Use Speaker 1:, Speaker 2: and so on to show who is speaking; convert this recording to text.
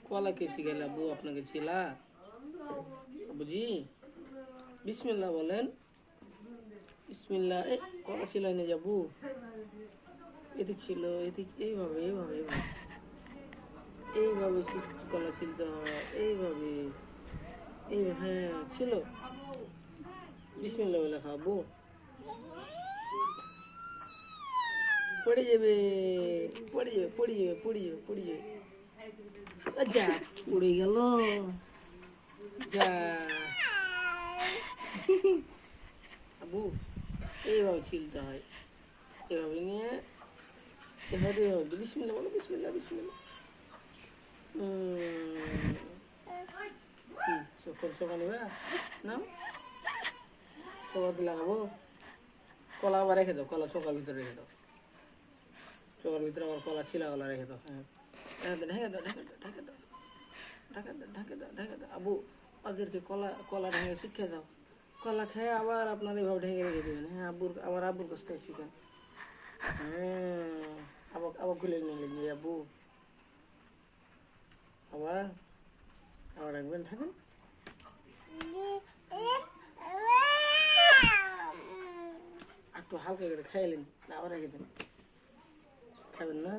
Speaker 1: কলা কে শিখাইল আব্বু আপনাকে ছিলা আব্বুজি? বিসমিল্লাহ বলেন। বিসমিল্লাহ। কলা ছিলাই না যাবু, এদিক ছিল, এদিক, এইভাবে এইভাবে এইভাবে এইভাবে কলা ছিলতে হয়, এইভাবে এইভাবে। হ্যাঁ ছিল। বিসমিল্লাহ বলে খাবো, পড়ে যাবে, পড়ে যাবে, পড়ে যাবে, পড়ে যাবে, পড়ে যাবে। যা, পড়ে গেল, যা। আবু এইভাবে ছিলতে হয়, এভাবে নিয়ে এভাবে এভাবে। বিসমিল্লাহ বলো, বিসমিল্লাহ, বিসমিল্লাহ। কি চোখা নেবে নাও, চোখাতে লাগাবো। কলা আবার রেখে দাও, কলা চোখার ভিতরে রেখে দাও, চোখার ভিতরে আবার কলা ছিলা কলা রেখে দাও। হ্যাঁ ঢেকে দাও, ঢেকে দাও, ঢেকে দাও, ঢেকে দাও, ঢেকে দাও, ঢেকে দাও। আবু ওদেরকে কলা কলা ঢেকে শিখে দাও। কলা খেয়ে আবার আপনার এইভাবে ঢেকে রেখে দেবেন। হ্যাঁ আব্বুর, আবার আব্বুর কাছ থেকে শিখেন। হ্যাঁ আবার আবার খুলে নিয়ে আব্বু, আবার আবার রাখবেন, ঢাকেন। একটু হালকা করে খাইলেন, আবার রেখে দেন, খাবেন না?